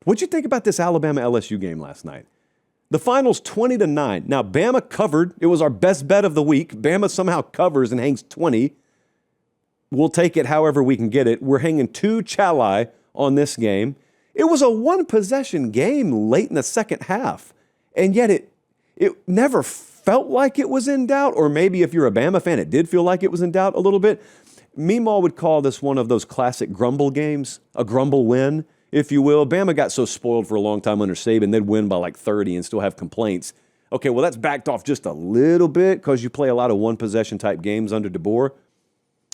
What'd you think about this Alabama LSU game last night? The final's 20-9. Now, Bama covered. It was our best bet of the week. Bama somehow covers and hangs 20. We'll take it however we can get it. We're hanging 2 Chalai on this game. It was a one-possession game late in the second half, and yet it never felt like it was in doubt, or maybe if you're a Bama fan, it did feel like it was in doubt a little bit. Meemaw would call this one of those classic grumble games, a grumble win, if you will. Bama got so spoiled for a long time under Saban, they'd win by like 30 and still have complaints. Okay, well, that's backed off just a little bit because you play a lot of one-possession type games under DeBoer.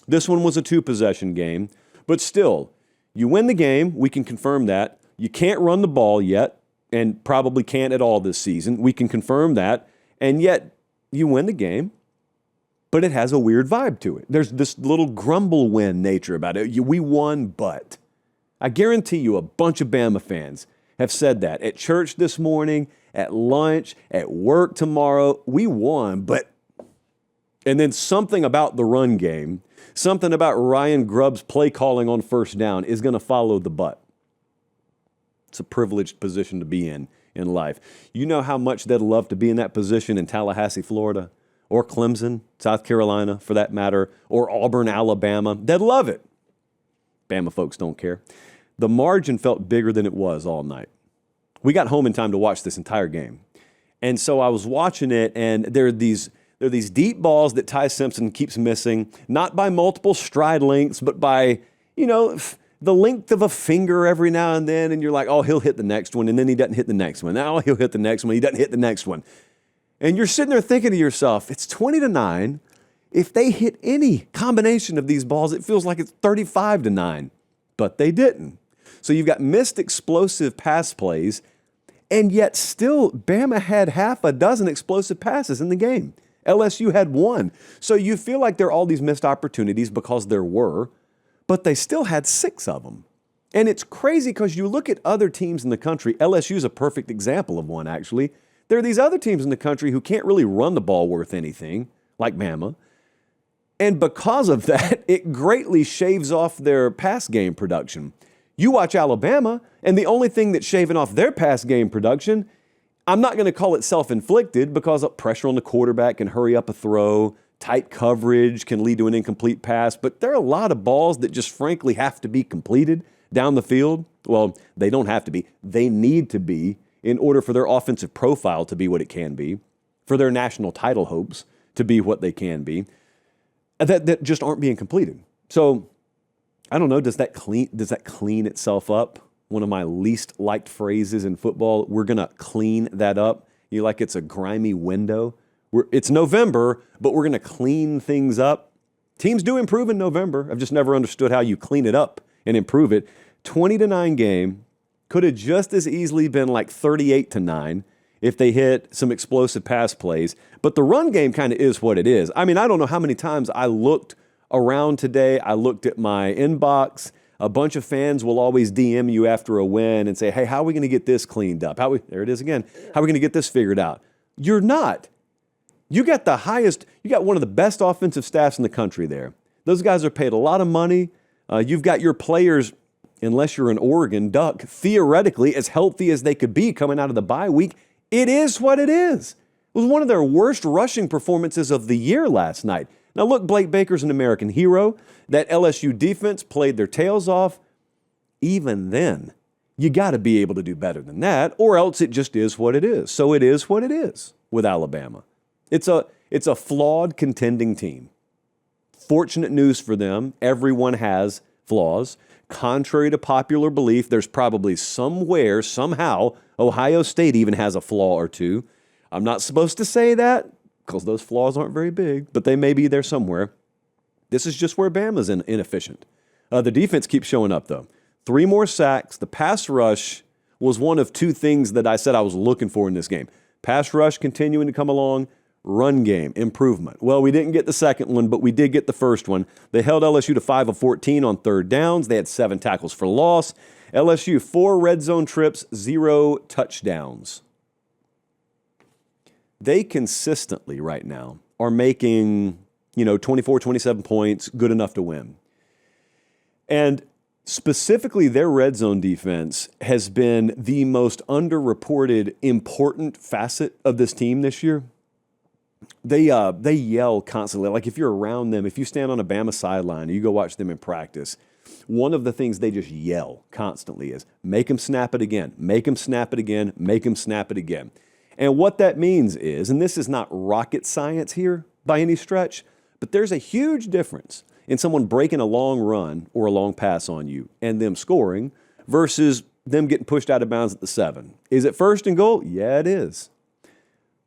This one was a 2-possession game, but still, you win the game. We can confirm that. You can't run the ball yet, and probably can't at all this season. We can confirm that, and yet you win the game, but it has a weird vibe to it. There's this little grumble win nature about it. We won, but I guarantee you a bunch of Bama fans have said that at church this morning, at lunch, at work tomorrow. We won, but... And then something about the run game, something about Ryan Grubb's play calling on first down is going to follow the but. It's a privileged position to be in life. You know how much they'd love to be in that position in Tallahassee, Florida, or Clemson, South Carolina, for that matter, or Auburn, Alabama. They'd love it. Bama folks don't care. The margin felt bigger than it was all night. We got home in time to watch this entire game. And so I was watching it, and there are these deep balls that Ty Simpson keeps missing, not by multiple stride lengths, but by, the length of a finger every now and then. And you're like, oh, he'll hit the next one. And then he doesn't hit the next one. Now he'll hit the next one. He doesn't hit the next one. And you're sitting there thinking to yourself, it's 20-9. If they hit any combination of these balls, it feels like it's 35-9. But they didn't. So you've got missed explosive pass plays, and yet still Bama had half a dozen explosive passes in the game. LSU had 1. So you feel like there are all these missed opportunities because there were, but they still had 6 of them. And it's crazy because you look at other teams in the country. LSU is a perfect example of one, actually. There are these other teams in the country who can't really run the ball worth anything, like Bama. And because of that, it greatly shaves off their pass game production. You watch Alabama, and the only thing that's shaving off their pass game production, I'm not going to call it self-inflicted because pressure on the quarterback can hurry up a throw, tight coverage can lead to an incomplete pass, but there are a lot of balls that just frankly have to be completed down the field. Well, they don't have to be. They need to be in order for their offensive profile to be what it can be, for their national title hopes to be what they can be, that just aren't being completed. So, I don't know, does that clean itself up? One of my least liked phrases in football, we're going to clean that up. Like it's a grimy window. It's November, but we're going to clean things up. Teams do improve in November. I've just never understood how you clean it up and improve it. 20-9 game could have just as easily been like 38-9 if they hit some explosive pass plays. But the run game kind of is what it is. I mean, I don't know how many times I looked around today. I looked at my inbox. A bunch of fans will always DM you after a win and say, hey, how are we going to get this cleaned up? There it is again. How are we going to get this figured out? You're not. You got one of the best offensive staffs in the country there. Those guys are paid a lot of money. You've got your players, unless you're an Oregon Duck, theoretically as healthy as they could be coming out of the bye week. It is what it is. It was one of their worst rushing performances of the year last night. Now look, Blake Baker's an American hero. That LSU defense played their tails off. Even then, you got to be able to do better than that, or else it just is what it is. So it is what it is with Alabama. It's a flawed contending team. Fortunate news for them, everyone has flaws. Contrary to popular belief, there's probably somewhere, somehow, Ohio State even has a flaw or two. I'm not supposed to say that because those flaws aren't very big, but they may be there somewhere. This is just where Bama's inefficient. The defense keeps showing up, though. 3 more sacks. The pass rush was one of 2 things that I said I was looking for in this game. Pass rush continuing to come along. Run game, improvement. Well, we didn't get the second one, but we did get the first one. They held LSU to 5 of 14 on third downs. They had 7 tackles for loss. LSU, 4 red zone trips, 0 touchdowns. They consistently right now are making, 24, 27 points, good enough to win. And Specifically, their red zone defense has been the most underreported important facet of this team this year. They yell constantly. Like if you're around them, if you stand on a Bama sideline, you go watch them in practice, one of the things they just yell constantly is, make them snap it again, make them snap it again, make them snap it again. And what that means is, and this is not rocket science here by any stretch, but there's a huge difference in someone breaking a long run or a long pass on you and them scoring versus them getting pushed out of bounds at the 7. Is it first and goal? Yeah, it is.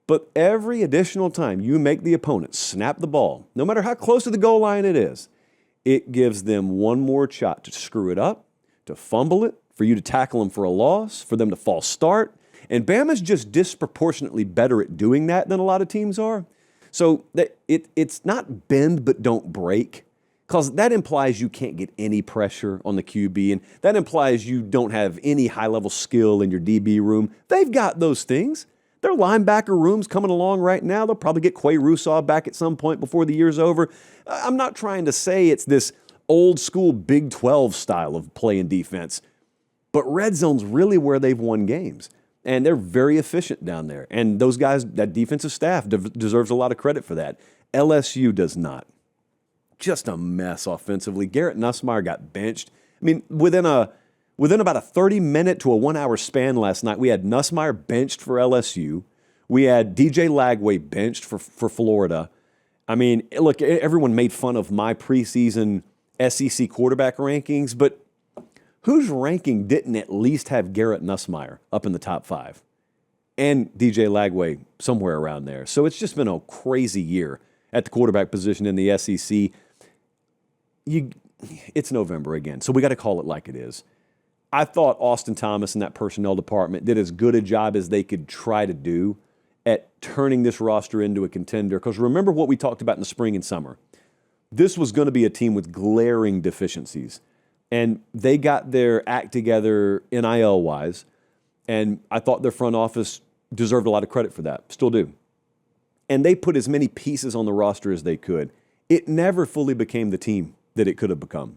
But every additional time you make the opponent snap the ball, no matter how close to the goal line it is, it gives them one more shot to screw it up, to fumble it, for you to tackle them for a loss, for them to false start. And Bama's just disproportionately better at doing that than a lot of teams are. So it's not bend but don't break, because that implies you can't get any pressure on the QB, and that implies you don't have any high-level skill in your DB room. They've got those things. Their linebacker room's coming along right now. They'll probably get Quay Russaw back at some point before the year's over. I'm not trying to say it's this old-school Big 12 style of playing defense, but red zone's really where they've won games, and they're very efficient down there. And those guys, that defensive staff, deserves a lot of credit for that. LSU does not. Just a mess offensively. Garrett Nussmeier got benched. I mean, within about a 30-minute to a 1-hour span last night, we had Nussmeier benched for LSU. We had DJ Lagway benched for Florida. I mean, look, everyone made fun of my preseason SEC quarterback rankings, but whose ranking didn't at least have Garrett Nussmeier up in the top 5? And DJ Lagway somewhere around there. So it's just been a crazy year at the quarterback position in the SEC. It's November again, so we got to call it like it is. I thought Austin Thomas and that personnel department did as good a job as they could try to do at turning this roster into a contender. Because remember what we talked about in the spring and summer. This was going to be a team with glaring deficiencies. And they got their act together NIL-wise, and I thought their front office deserved a lot of credit for that. Still do. And they put as many pieces on the roster as they could. It never fully became the team that it could have become.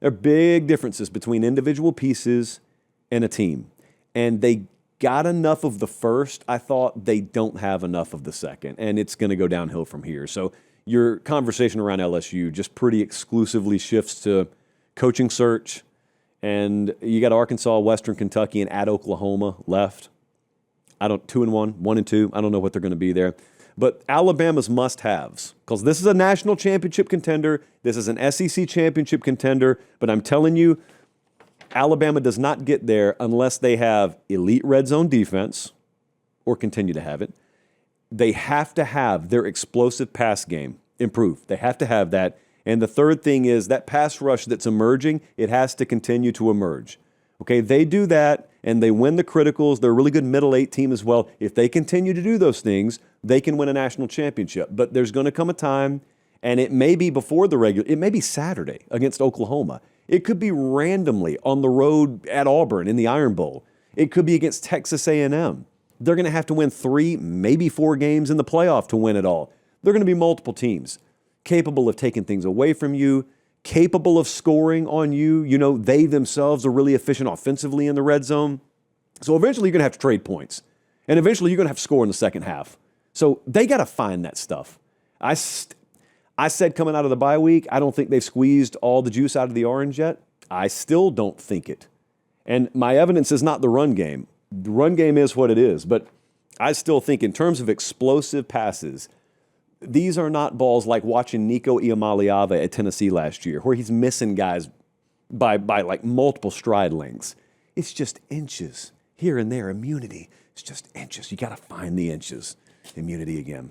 There are big differences between individual pieces and a team. And they got enough of the first. I thought they don't have enough of the second. And it's going to go downhill from here. So your conversation around LSU just pretty exclusively shifts to coaching search. And you got Arkansas, Western Kentucky, and at Oklahoma left. 2-1, 1-2. I don't know what they're going to be there. But Alabama's must-haves, because this is a national championship contender. This is an SEC championship contender. But I'm telling you, Alabama does not get there unless they have elite red zone defense or continue to have it. They have to have their explosive pass game improve. They have to have that. And the third thing is that pass rush that's emerging, it has to continue to emerge. Okay, they do that, and they win the criticals. They're a really good middle eight team as well. If they continue to do those things, they can win a national championship. But there's going to come a time, and it may be before the regular, it may be Saturday against Oklahoma. It could be randomly on the road at Auburn in the Iron Bowl. It could be against Texas A&M. They're going to have to win 3, maybe 4 games in the playoff to win it all. They're going to be multiple teams capable of taking things away from you, capable of scoring on you. You know, they themselves are really efficient offensively in the red zone. So eventually you're going to have to trade points. And eventually you're going to have to score in the second half. So they got to find that stuff. I said coming out of the bye week, I don't think they've squeezed all the juice out of the orange yet. I still don't think it. And my evidence is not the run game. The run game is what it is. But I still think in terms of explosive passes, these are not balls like watching Nico Iamaleava at Tennessee last year, where he's missing guys by like multiple stride lengths. It's just inches here and there. Immunity. It's just inches. You got to find the inches. Immunity again.